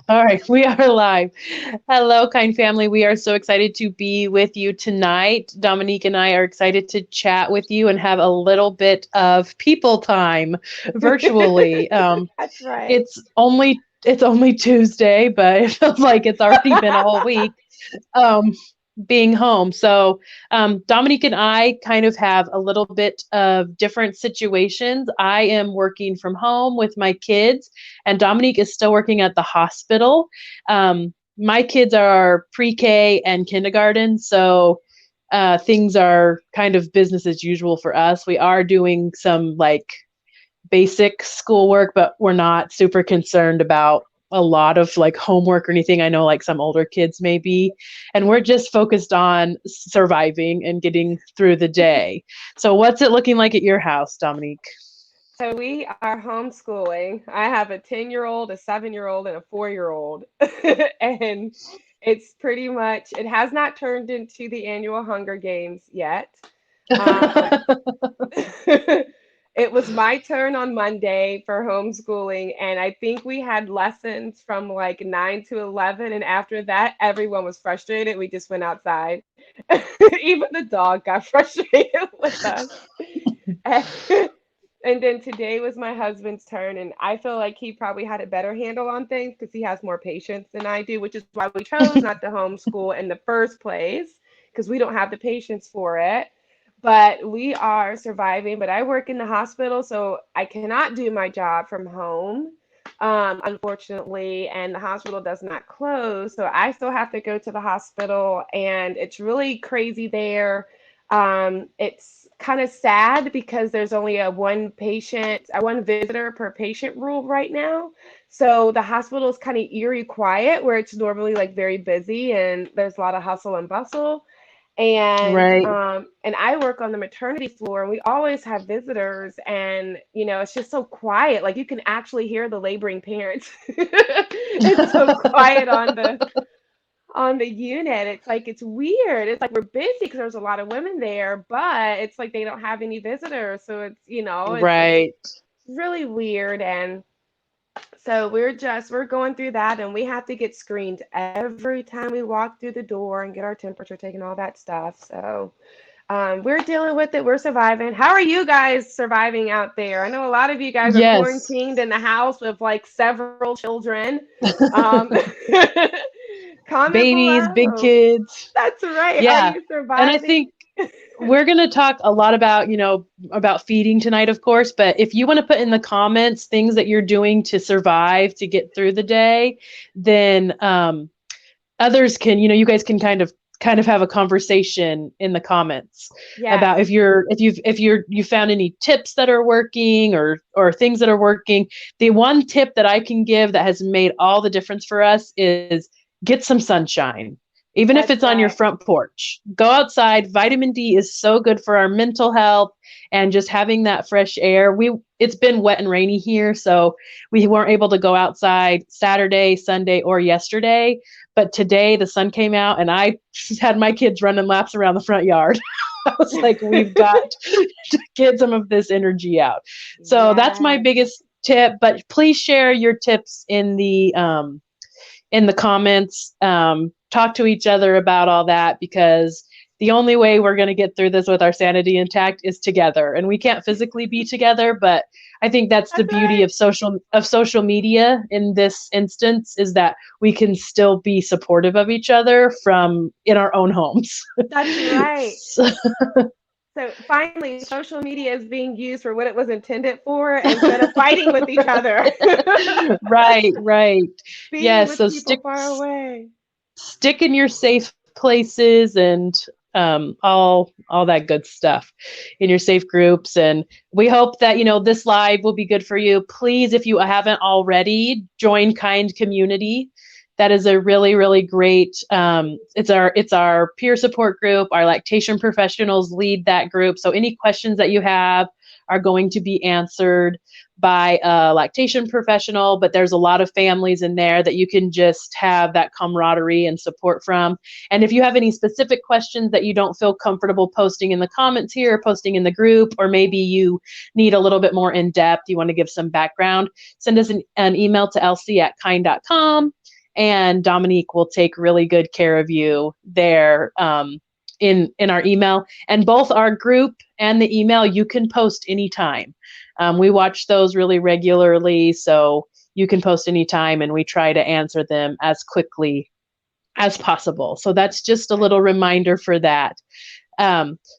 All right, we are live. Hello, kind family. We are so excited to be with you tonight. Dominique and I are excited to chat with you and have a little bit of people time virtually. That's right. It's only Tuesday, but it feels like it's already been a whole week. Um, being home. So, Dominique and I kind of have a little bit of different situations. I am working from home with my kids, and Dominique is still working at the hospital. My kids are pre-K and kindergarten, so things are kind of business as usual for us. We are doing some like basic schoolwork, but we're not super concerned about a lot of like homework or anything. I know like some older kids may be, and we're just focused on surviving and getting through the day. So, what's it looking like at your house, Dominique? So we are homeschooling. I have a 10-year-old, a 7-year-old, and a 4-year-old. And it's pretty much, it has not turned into the annual Hunger Games yet. Um, it was my turn on Monday for homeschooling, and I think we had lessons from like 9 to 11. And after that, everyone was frustrated. We just went outside. Even the dog got frustrated with us. And then today was my husband's turn, and I feel like he probably had a better handle on things because he has more patience than I do, which is why we chose not to homeschool in the first place because we don't have the patience for it. But we are surviving. But I work in the hospital, so I cannot do my job from home, unfortunately, and the hospital does not close. So I still have to go to the hospital, and it's really crazy there. It's kind of sad because there's only a one visitor per patient rule right now. So the hospital is kind of eerie quiet where it's normally like very busy and there's a lot of hustle and bustle. Right. And I work on the maternity floor, and we always have visitors, and it's just so quiet. Like you can actually hear the laboring parents. It's so quiet on the unit. It's like it's weird. It's like we're busy because there's a lot of women there, but it's like they don't have any visitors. So it's Right. really weird. And so we're going through that, and we have to get screened every time we walk through the door and get our temperature taken, all that stuff. So we're dealing with it. We're surviving. How are you guys surviving out there? I know a lot of you guys are Yes. quarantined in the house with like several children. Um, comment Babies, big below. kids. That's right. Are Yeah. you And I surviving? think we're going to talk a lot about, about feeding tonight, of course, but if you want to put in the comments things that you're doing to survive, to get through the day, then others can, you guys can kind of have a conversation in the comments about Yes. if you found any tips that are working or things that are working. The one tip that I can give that has made all the difference for us is get some sunshine. Even if That's it's on your right. front porch, go outside. Vitamin D is so good for our mental health and just having that fresh air. It's been wet and rainy here, so we weren't able to go outside Saturday, Sunday, or yesterday. But today the sun came out and I had my kids running laps around the front yard. I was like, we've got to get some of this energy out. So that's my Yes. biggest tip. But please share your tips in the comments. Talk to each other about all that because the only way we're going to get through this with our sanity intact is together. And we can't physically be together, but I think that's the That's beauty right. of social media in this instance is that we can still be supportive of each other from in our own homes. That's right. So, So finally, social media is being used for what it was intended for instead of fighting with each other. right, right. Being Yes, with so people far away. stick in your safe places and all that good stuff in your safe groups. And we hope that this live will be good for you. Please, if you haven't already, join Kind Community. That is a really, really great. It's our peer support group. Our lactation professionals lead that group. So any questions that you have are going to be answered by a lactation professional, but there's a lot of families in there that you can just have that camaraderie and support from. And if you have any specific questions that you don't feel comfortable posting in the comments here, posting in the group, or maybe you need a little bit more in depth, you want to give some background, send us an email to lc@kind.com. and Dominique will take really good care of you there in our email. And both our group and the email, you can post anytime. We watch those really regularly, so you can post anytime, and we try to answer them as quickly as possible. So that's just a little reminder for that.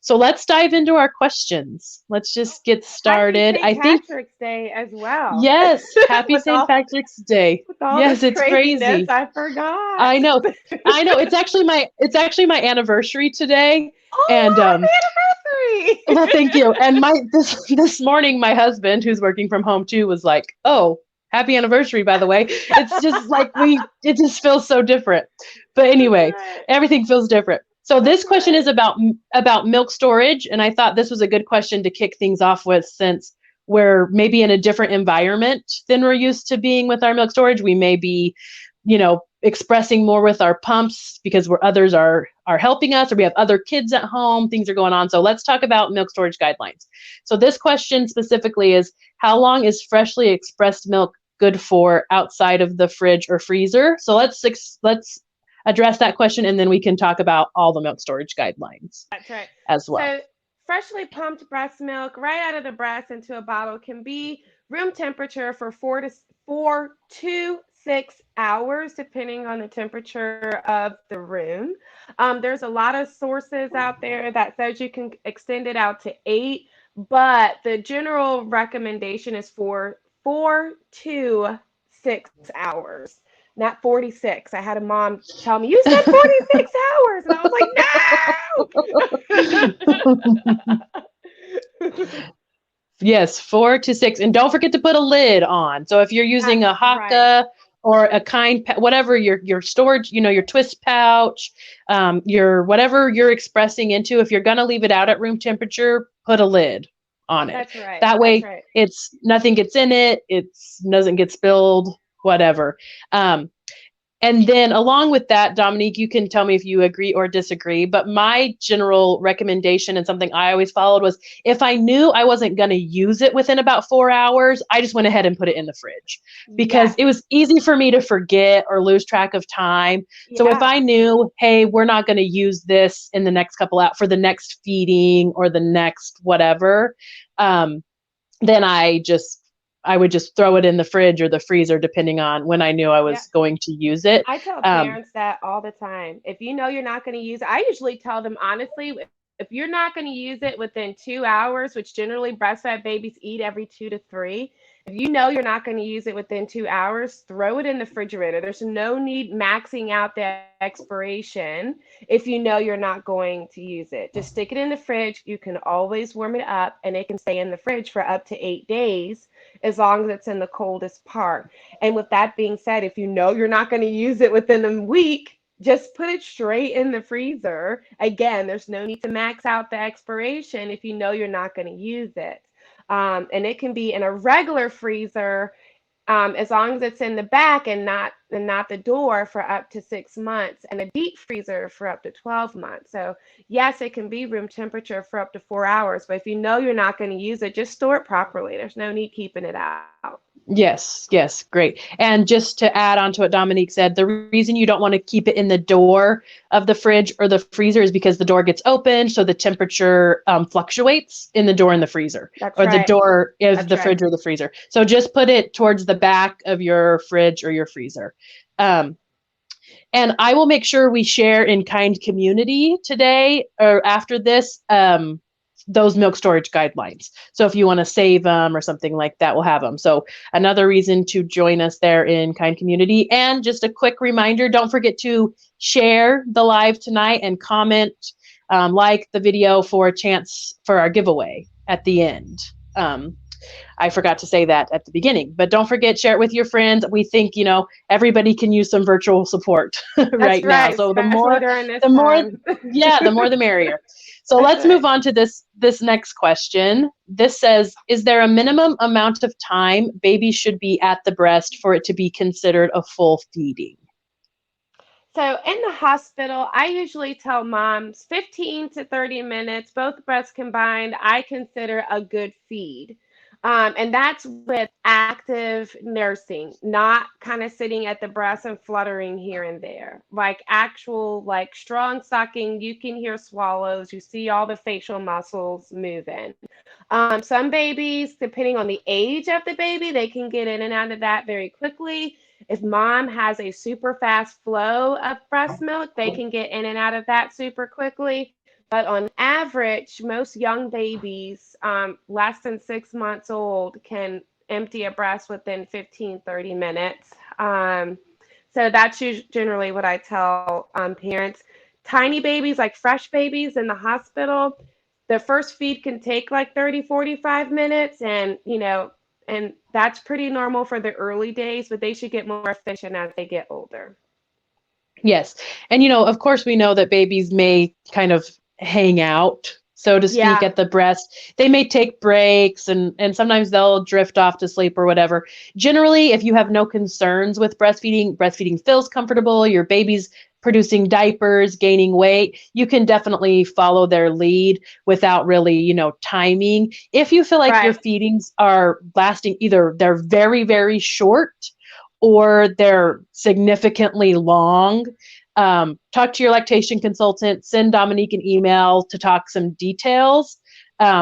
So let's dive into our questions. Let's just get started. Happy St. Patrick's Day as well. Yes, happy St. Patrick's Day. With all Yes, this it's craziness, crazy. I forgot. I know. It's actually my anniversary today. Oh, And happy anniversary! well, thank you. And this morning, my husband, who's working from home too, was like, "Oh, happy anniversary, by the way." It's just like it just feels so different. But anyway, everything feels different. So this question is about milk storage, and I thought this was a good question to kick things off with, since we're maybe in a different environment than we're used to being with our milk storage. We may be, expressing more with our pumps because others are helping us, or we have other kids at home, things are going on. So let's talk about milk storage guidelines. So this question specifically is, how long is freshly expressed milk good for outside of the fridge or freezer? So let's address that question, and then we can talk about all the milk storage guidelines. That's right. As well. So freshly pumped breast milk right out of the breast into a bottle can be room temperature for 4 to 6 hours, depending on the temperature of the room. There's a lot of sources out there that says you can extend it out to 8, but the general recommendation is for 4 to 6 hours. Not 46. I had a mom tell me, "You said 46 hours." And I was like, "No." Yes, 4 to 6. And don't forget to put a lid on. So if you're using a Haka or a Kiinde, whatever your storage, your twist pouch, your whatever you're expressing into, if you're going to leave it out at room temperature, put a lid on it. That's right. That way, That's right. it's nothing gets in it. It doesn't get spilled, whatever. And then along with that, Dominique, you can tell me if you agree or disagree, but my general recommendation and something I always followed was, if I knew I wasn't going to use it within about 4 hours, I just went ahead and put it in the fridge, because it was easy for me to forget or lose track of time. Yeah. So if I knew, hey, we're not going to use this in the next couple out for the next feeding or the next whatever, then I would just throw it in the fridge or the freezer, depending on when I knew I was going to use it. I tell parents that all the time. If you know you're not going to use it, I usually tell them, honestly, if you're not going to use it within 2 hours, which generally breastfed babies eat every 2 to 3, if you know you're not going to use it within 2 hours, throw it in the refrigerator. There's no need maxing out the expiration if you know you're not going to use it. Just stick it in the fridge. You can always warm it up, and it can stay in the fridge for up to 8 days, as long as it's in the coldest part. And with that being said, if you know you're not going to use it within a week, just put it straight in the freezer. Again, there's no need to max out the expiration if you know you're not going to use it. And it can be in a regular freezer, as long as it's in the back and not the door, for up to 6 months, and a deep freezer for up to 12 months. So yes, it can be room temperature for up to 4 hours, but if you know you're not going to use it, just store it properly. There's no need keeping it out. Yes, great. And just to add on to what Dominique said, the reason you don't want to keep it in the door of the fridge or the freezer is because the door gets opened, so the temperature fluctuates in the door and the freezer, the door of the fridge or the freezer. So just put it towards the back of your fridge or your freezer. And I will make sure we share in Kiinde community today or after this, those milk storage guidelines. So if you want to save them or something like that, we'll have them. So another reason to join us there in Kiinde community. And just a quick reminder, don't forget to share the live tonight and comment, like the video for a chance for our giveaway at the end. I forgot to say that at the beginning, but don't forget, share it with your friends. We think, everybody can use some virtual support right now. So the more the merrier. So let's move on to this next question. This says, is there a minimum amount of time baby should be at the breast for it to be considered a full feeding? So in the hospital, I usually tell moms 15 to 30 minutes, both breasts combined, I consider a good feed. And that's with active nursing, not kind of sitting at the breast and fluttering here and there. Like actual, like strong sucking, you can hear swallows, you see all the facial muscles moving. Some babies, depending on the age of the baby, they can get in and out of that very quickly. If mom has a super fast flow of breast milk, they can get in and out of that super quickly. But on average, most young babies, less than 6 months old, can empty a breast within 15, 30 minutes. So that's generally what I tell parents. Tiny babies, like fresh babies in the hospital, the first feed can take like 30, 45 minutes. And, and that's pretty normal for the early days, but they should get more efficient as they get older. Yes. And, of course, we know that babies may kind of hang out, so to speak, Yeah, at the breast. They may take breaks and sometimes they'll drift off to sleep or whatever. Generally, if you have no concerns with breastfeeding feels comfortable, your baby's producing diapers, gaining weight, you can definitely follow their lead without really, timing. If you feel like your right. feedings are lasting, either they're very, very short or they're significantly long, talk to your lactation consultant, send Dominique an email to talk some details.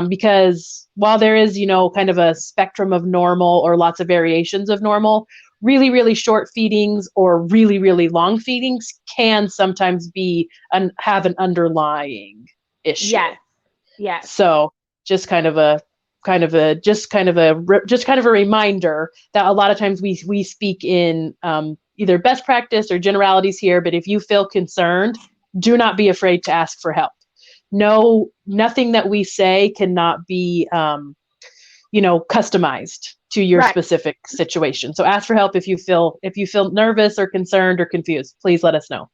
Because while there is, kind of a spectrum of normal or lots of variations of normal, really, really short feedings or really, really long feedings can sometimes have an underlying issue. Yes, yes. So just kind of a reminder that a lot of times we speak in either best practice or generalities here, but if you feel concerned, do not be afraid to ask for help. No, nothing that we say cannot be customized to your Right. specific situation. So ask for help if you feel nervous or concerned or confused. Please let us know.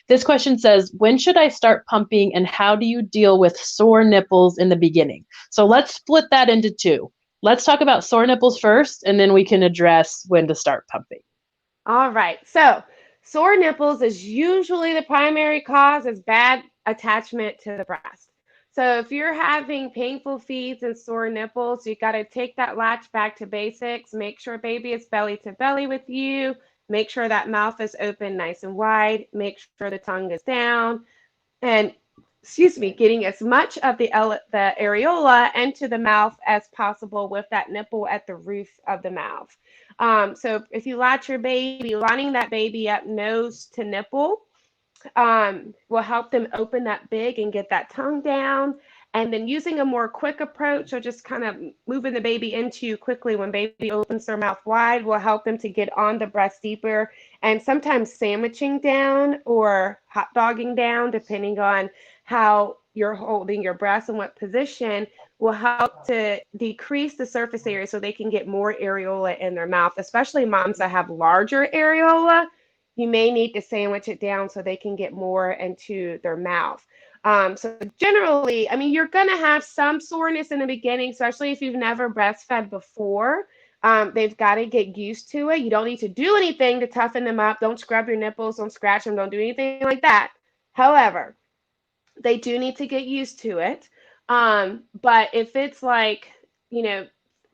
This question says, when should I start pumping and how do you deal with sore nipples in the beginning? So let's split that into two. Let's talk about sore nipples first, and then we can address when to start pumping. All right. So, sore nipples is usually the primary cause is bad attachment to the breast. So, if you're having painful feeds and sore nipples, you got to take that latch back to basics. Make sure baby is belly to belly with you. Make sure that mouth is open nice and wide. Make sure the tongue is down. And excuse me, getting as much of the areola into the mouth as possible with that nipple at the roof of the mouth. So if you latch your baby, lining that baby up nose to nipple will help them open that big and get that tongue down. And then using a more quick approach, so just kind of moving the baby into you quickly when baby opens their mouth wide will help them to get on the breast deeper. And sometimes sandwiching down or hot dogging down, depending on how you're holding your breast and what position, will help to decrease the surface area so they can get more areola in their mouth, especially moms that have larger areola. You may need to sandwich it down so they can get more into their mouth. So generally, I mean, you're going to have some soreness in the beginning, especially if you've never breastfed before. They've got to get used to it. You don't need to do anything to toughen them up. Don't scrub your nipples, don't scratch them, don't do anything like that. However, they do need to get used to it. But if it's like, you know,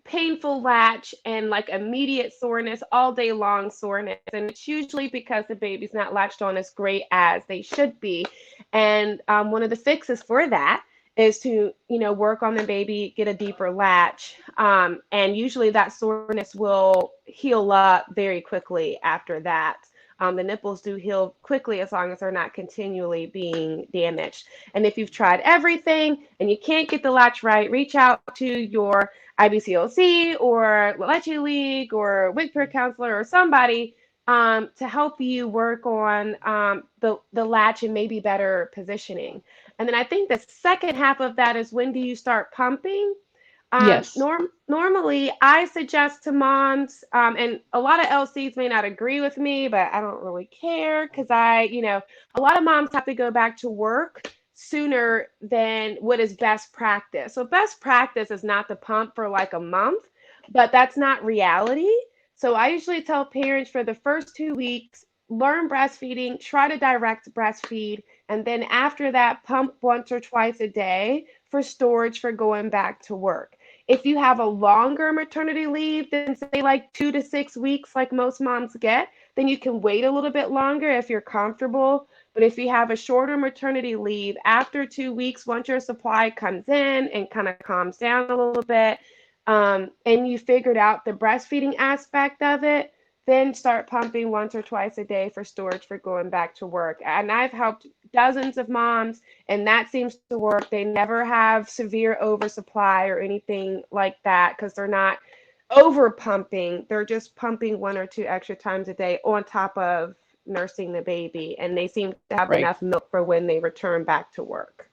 painful latch and like immediate soreness, all day long soreness, and it's usually because the baby's not latched on as great as they should be. And one of the fixes for that is to, work on the baby, get a deeper latch. And usually that soreness will heal up very quickly after that. The nipples do heal quickly as long as they're not continually being damaged. And if you've tried everything and you can't get the latch right, reach out to your IBCLC or Leche League or WIC counselor or somebody to help you work on the latch and maybe better positioning. And then I think the second half of that is, when do you start pumping? Yes. Normally, I suggest to moms, and a lot of LCs may not agree with me, but I don't really care because a lot of moms have to go back to work sooner than what is best practice. So best practice is not to pump for like a month, but that's not reality. So I usually tell parents for the first 2 weeks, learn breastfeeding, try to direct breastfeed, and then after that, pump once or twice a day for storage for going back to work. If you have a longer maternity leave than say like 2 to 6 weeks, like most moms get, then you can wait a little bit longer if you're comfortable. But if you have a shorter maternity leave, after 2 weeks, once your supply comes in and kind of calms down a little bit, and you figured out the breastfeeding aspect of it, then start pumping once or twice a day for storage for going back to work. And I've helped dozens of moms, and that seems to work. They never have severe oversupply or anything like that because they're not over pumping. They're just pumping 1 or 2 extra times a day on top of nursing the baby. And they seem to have Right. enough milk for when they return back to work.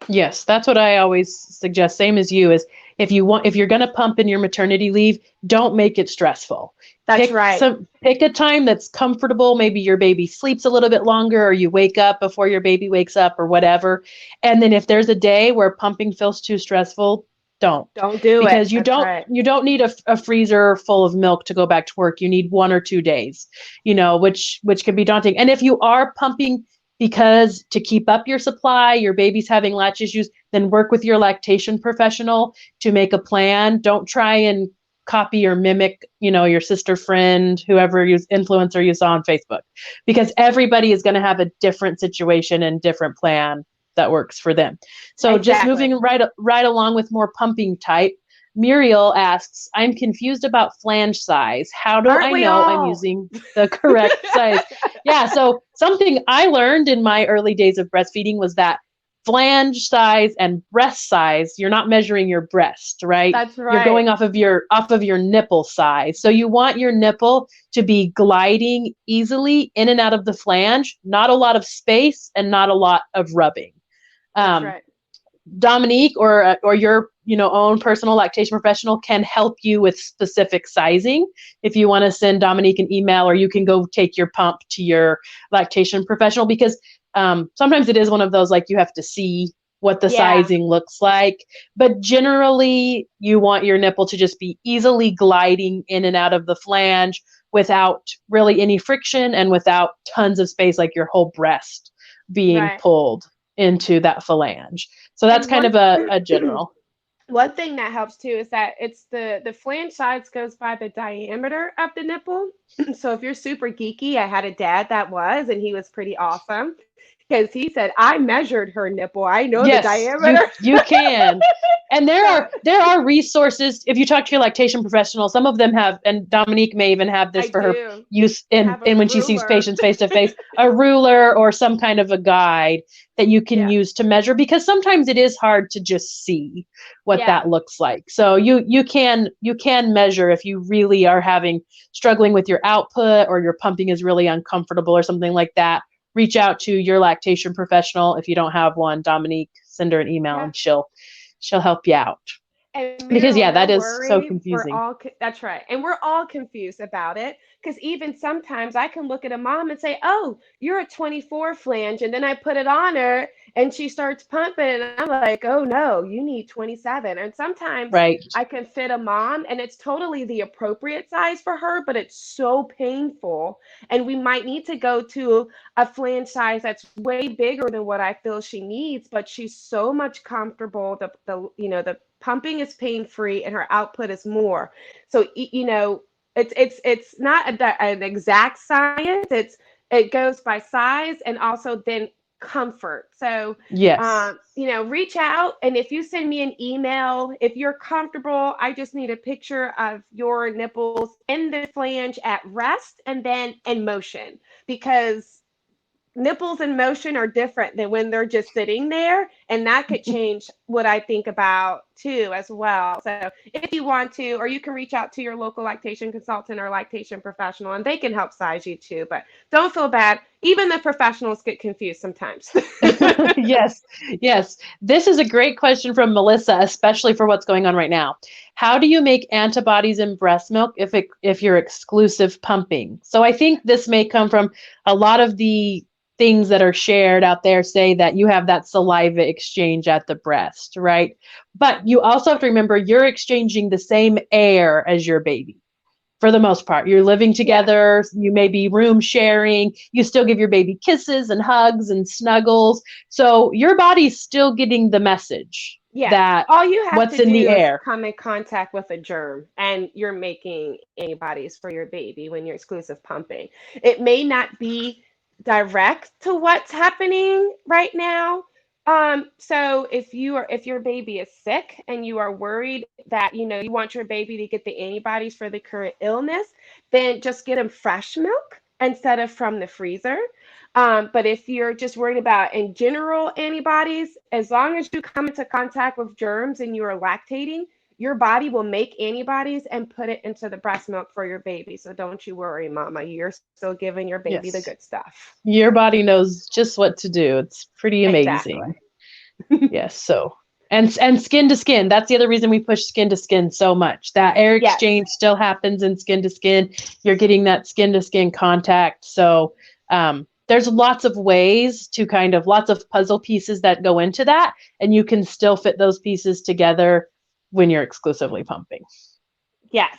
Yes, that's what I always suggest. Same as you is if you're going to pump in your maternity leave, don't make it stressful. That's right. Pick a time that's comfortable. Maybe your baby sleeps a little bit longer or you wake up before your baby wakes up or whatever. And then if there's a day where pumping feels too stressful, don't do because it. you That's don't right. you don't need a freezer full of milk to go back to work. You need 1 or 2 days, which can be daunting. And if you are pumping because to keep up your supply, your baby's having latch issues, then work with your lactation professional to make a plan. Don't try and copy or mimic, your sister friend, whoever influencer you saw on Facebook, because everybody is going to have a different situation and different plan that works for them. So just moving right along with more pumping type, Muriel asks, I'm confused about flange size. How do I know I'm using the correct size? Yeah, so something I learned in my early days of breastfeeding was that flange size and breast size, you're not measuring your breast, right? That's right. You're going off of your nipple size. So you want your nipple to be gliding easily in and out of the flange, not a lot of space and not a lot of rubbing. That's right. Dominique or your own personal lactation professional can help you with specific sizing. If you want to send Dominique an email, or you can go take your pump to your lactation professional, because sometimes it is one of those, like, you have to see what the sizing looks like. But generally, you want your nipple to just be easily gliding in and out of the flange without really any friction and without tons of space, like your whole breast being pulled into that phalange. So that's kind of a general. One thing that helps too is that it's the flange size goes by the diameter of the nipple. So if you're super geeky, I had a dad that was, and he was pretty awesome because he said, I measured her nipple. I know the diameter. You can. And there are resources. If you talk to your lactation professional, some of them have, and Dominique may even have this for her use in when she sees patients face to face, a ruler or some kind of a guide that you can use to measure, because sometimes it is hard to just see what that looks like. So you can measure if you really are struggling with your output, or your pumping is really uncomfortable or something like that. Reach out to your lactation professional. If you don't have one, Dominique, send her an email and she'll help you out. And because that is so confusing. That's right. And we're all confused about it, because even sometimes I can look at a mom and say, oh, you're a 24 flange. And then I put it on her and she starts pumping. And I'm like, oh, no, you need 27. And sometimes I can fit a mom and it's totally the appropriate size for her, but it's so painful. And we might need to go to a flange size that's way bigger than what I feel she needs, but she's so much comfortable. The pumping is pain-free and her output is more. So, it's not an exact science. It goes by size and also then comfort. So, reach out. And if you send me an email, if you're comfortable, I just need a picture of your nipples in the flange at rest and then in motion, because nipples in motion are different than when they're just sitting there, and that could change what I think about too as well. So if you want to, or you can reach out to your local lactation consultant or lactation professional, and they can help size you too. But don't feel bad. Even the professionals get confused sometimes. Yes. This is a great question from Melissa, especially for what's going on right now. How do you make antibodies in breast milk if you're exclusive pumping? So I think this may come from a lot of the things that are shared out there, say that you have that saliva exchange at the breast, right? But you also have to remember you're exchanging the same air as your baby. For the most part, you're living together. You may be room sharing. You still give your baby kisses and hugs and snuggles. So your body's still getting the message Yes, that all you have what's to in the do is air. come in contact with a germ and you're making antibodies for your baby when you're exclusive pumping. It may not be direct to what's happening right now. So if your baby is sick and you are worried that you want your baby to get the antibodies for the current illness, then just get them fresh milk instead of from the freezer. But if you're just worried about in general antibodies, as long as you come into contact with germs and you are lactating, your body will make antibodies and put it into the breast milk for your baby. So don't you worry, mama. You're still giving your baby the Yes. good stuff. Your body knows just what to do. It's pretty Exactly. amazing. Yes. So, and skin to skin. That's the other reason we push skin to skin so much. That air Yes. exchange still happens in skin to skin. You're getting that skin to skin contact. So, there's lots of ways to lots of puzzle pieces that go into that, and you can still fit those pieces together when you're exclusively pumping. Yes.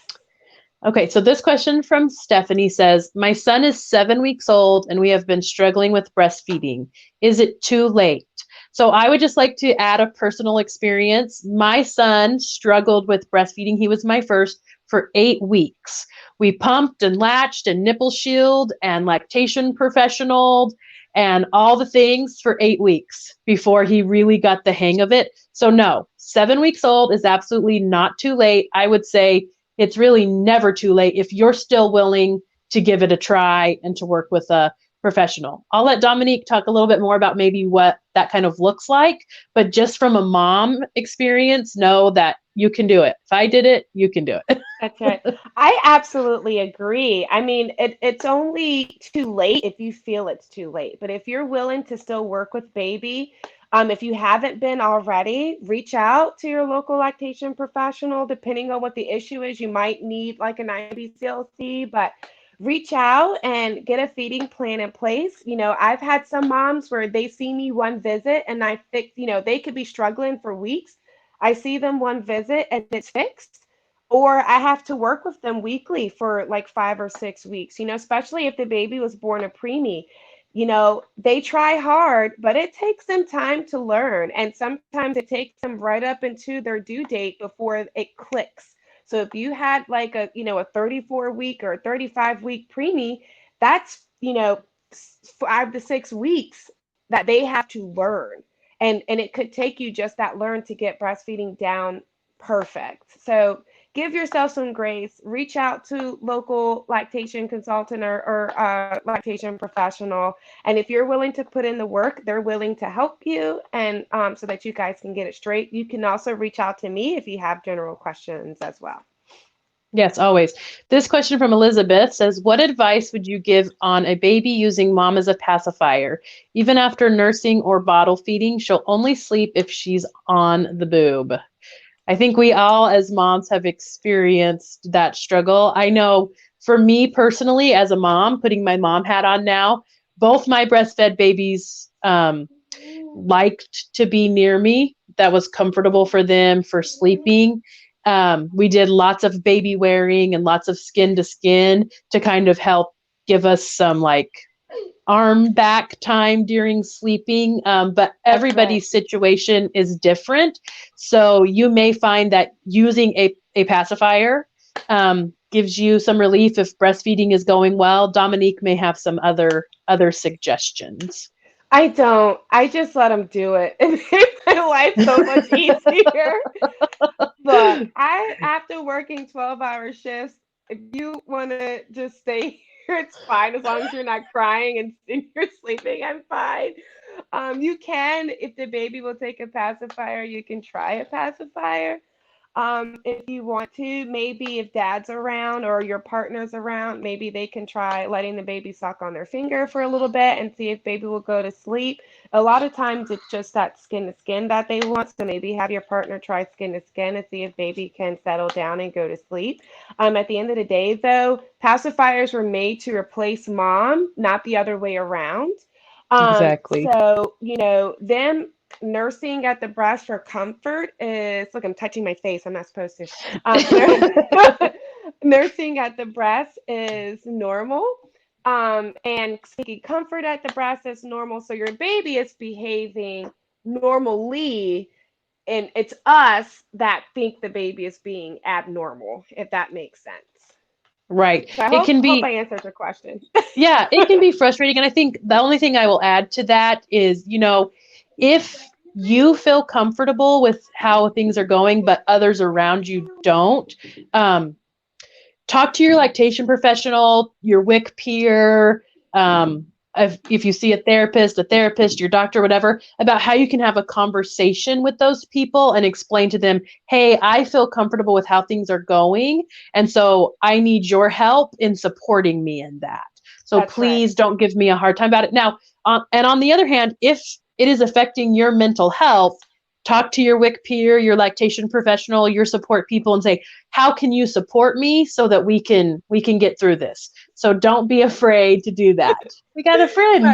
Okay, so this question from Stephanie says, my son is 7 weeks old and we have been struggling with breastfeeding. Is it too late? So I would just like to add a personal experience. My son struggled with breastfeeding. He was my first for 8 weeks. We pumped and latched and nipple shield and lactation professional and all the things for 8 weeks before he really got the hang of it. So no, 7 weeks old is absolutely not too late. I would say it's really never too late if you're still willing to give it a try and to work with a professional. I'll let Dominique talk a little bit more about maybe what that kind of looks like, but just from a mom experience, know that you can do it. If I did it, you can do it. That's right. I absolutely agree. I mean, it's only too late if you feel it's too late. But if you're willing to still work with baby, if you haven't been already, reach out to your local lactation professional. Depending on what the issue is, you might need like an IBCLC, but reach out and get a feeding plan in place. I've had some moms where they see me one visit and I fix, they could be struggling for weeks. I see them one visit and it's fixed, or I have to work with them weekly for like 5 or 6 weeks, especially if the baby was born a preemie. They try hard, but it takes them time to learn. And sometimes it takes them right up into their due date before it clicks. So if you had like a 34-week or a 35-week preemie, that's, 5 to 6 weeks that they have to learn. And it could take you just that learn to get breastfeeding down perfect. So give yourself some grace. Reach out to local lactation consultant or lactation professional. And if you're willing to put in the work, they're willing to help you, and so that you guys can get it straight. You can also reach out to me if you have general questions as well. Yes, always. This question from Elizabeth says, what advice would you give on a baby using mom as a pacifier? Even after nursing or bottle feeding, she'll only sleep if she's on the boob. I think we all, as moms, have experienced that struggle. I know for me personally, as a mom, putting my mom hat on now, both my breastfed babies liked to be near me. That was comfortable for them for sleeping. We did lots of baby wearing and lots of skin to skin to kind of help give us some arm back time during sleeping. But That's right. everybody's situation is different. So you may find that using a pacifier gives you some relief if breastfeeding is going well. Dominique may have some other suggestions. I don't. I just let them do it. It makes my life so much easier. Look, after working 12-hour shifts, if you want to just stay here, it's fine as long as you're not crying and you're sleeping. I'm fine. You can, if the baby will take a pacifier, you can try a pacifier. If you want to, maybe if dad's around or your partner's around, maybe they can try letting the baby suck on their finger for a little bit and see if baby will go to sleep. A lot of times it's just that skin to skin that they want. So maybe have your partner try skin to skin and see if baby can settle down and go to sleep. At the end of the day, though, pacifiers were made to replace mom, not the other way around. Exactly. Them nursing at the breast for comfort is, look, I'm touching my face. I'm not supposed to. Nursing at the breast is normal. And seeking comfort at the breast is normal. So your baby is behaving normally it's us that think the baby is being abnormal, if that makes sense. Right. So I It can hope be, I answered your question. yeah, it can be frustrating. And I think the only thing I will add to that is, if you feel comfortable with how things are going, but others around you don't, talk to your lactation professional, your WIC peer, if you see a therapist, your doctor, whatever, about how you can have a conversation with those people and explain to them, hey, I feel comfortable with how things are going. And so I need your help in supporting me in that. So That's right. please don't give me a hard time about it. Now, and on the other hand, if it is affecting your mental health, talk to your WIC peer, your lactation professional, your support people, and say, how can you support me so that we can get through this? So don't be afraid to do that. We got a friend.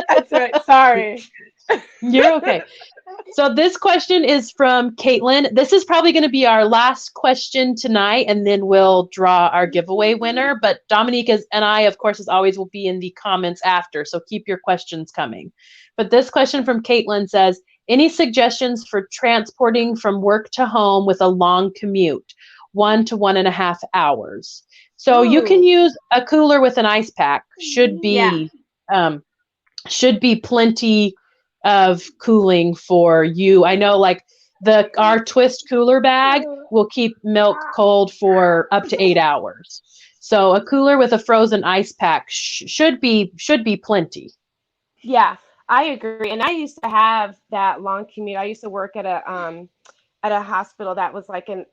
That's right. Sorry. You're okay. So this question is from Caitlin. This is probably going to be our last question tonight, and then we'll draw our giveaway winner. But Dominique and I, of course, as always, will be in the comments after. So keep your questions coming. But this question from Caitlin says, any suggestions for transporting from work to home with a long commute, 1 to 1.5 hours? So you can Ooh. use a cooler with an ice pack. Yeah. Should be plenty of cooling for you. I know, like, our twist cooler bag will keep milk cold for up to 8 hours. So a cooler with a frozen ice pack should be plenty. Yeah, I agree. And I used to have that long commute. I used to work at a hospital that was like an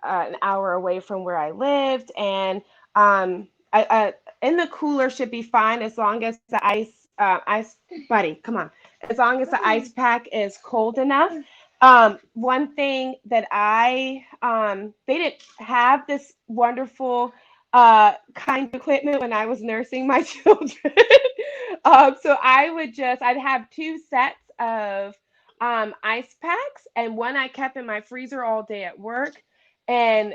hour away from where I lived, and in the cooler should be fine as long as the ice buddy, come on, as long as the ice pack is cold enough. One thing that they didn't have this wonderful kind of equipment when I was nursing my children. So I'd have two sets of ice packs, and one I kept in my freezer all day at work, and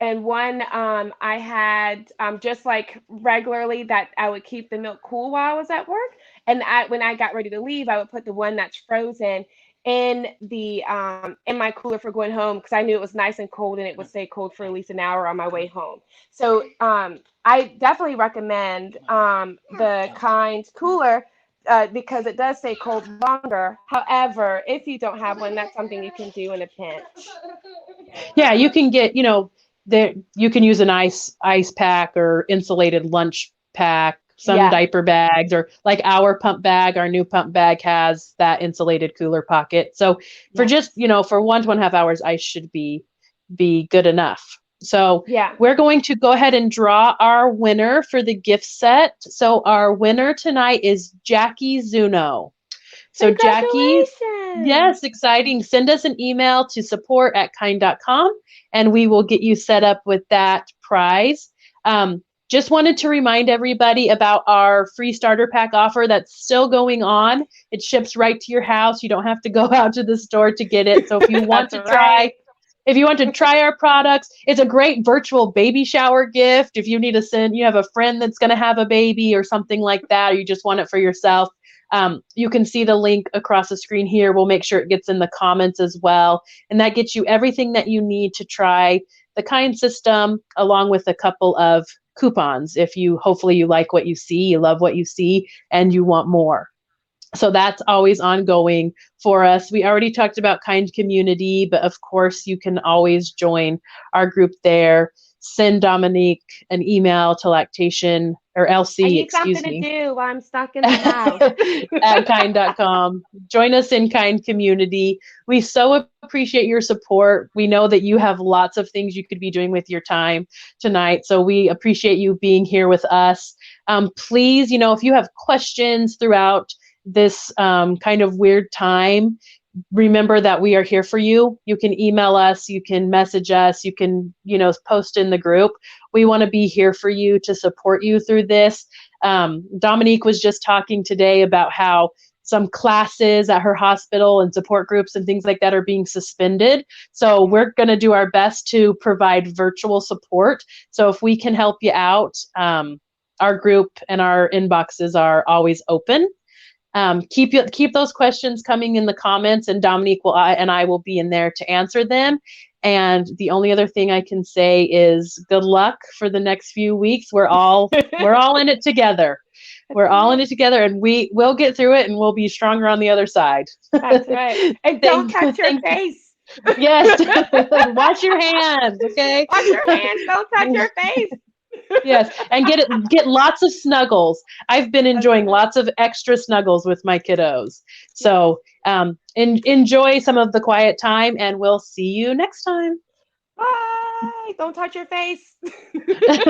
one I had just like regularly that I would keep the milk cool while I was at work, and when I got ready to leave, I would put the one that's frozen in my cooler for going home, because I knew it was nice and cold and it would stay cold for at least an hour on my way home. So I definitely recommend the Kind cooler, because it does stay cold longer. However, if you don't have one, that's something you can do in a pinch. Yeah, you can get, there you can use an ice pack or insulated lunch pack, some Yeah. diaper bags, or like our pump bag, our new pump bag has that insulated cooler pocket. So for Yes. just, for 1 to 1.5 hours, ice should be good enough. So Yeah. we're going to go ahead and draw our winner for the gift set. So our winner tonight is Jackie Zuno. So Jackie, Congratulations. yes, exciting. Send us an email to support@kind.com and we will get you set up with that prize. Just wanted to remind everybody about our free starter pack offer that's still going on. It ships right to your house. You don't have to go out to the store to get it. So if you want That's to try, right. if you want to try our products, it's a great virtual baby shower gift. If you need to you have a friend that's going to have a baby or something like that, or you just want it for yourself, you can see the link across the screen here. We'll make sure it gets in the comments as well. And that gets you everything that you need to try the Kind system, along with a couple of coupons if hopefully you like what you see, you love what you see, and you want more. So that's always ongoing for us. We already talked about Kind Community, but of course you can always join our group there. Send Dominique an email to lactation or I LC, need something excuse to me, do while I'm stuck in the house. at kind.com. Join us in Kind Community. We so appreciate your support. We know that you have lots of things you could be doing with your time tonight. So we appreciate you being here with us. Please, if you have questions throughout this kind of weird time, remember that we are here for you. You can email us, you can message us, you can, post in the group. We want to be here for you to support you through this. Dominique was just talking today about how some classes at her hospital and support groups and things like that are being suspended. So we're going to do our best to provide virtual support. So if we can help you out, our group and our inboxes are always open. keep those questions coming in the comments, and Dominique and I will be in there to answer them. And the only other thing I can say is good luck for the next few weeks. We're all in it together. We're all in it together, and we will get through it, and we'll be stronger on the other side. That's right. And don't touch your face. Yes. Wash your hands, okay? Wash your hands. Don't touch your face. Yes, and get lots of snuggles. I've been enjoying lots of extra snuggles with my kiddos. So enjoy some of the quiet time, and we'll see you next time. Bye. Don't touch your face.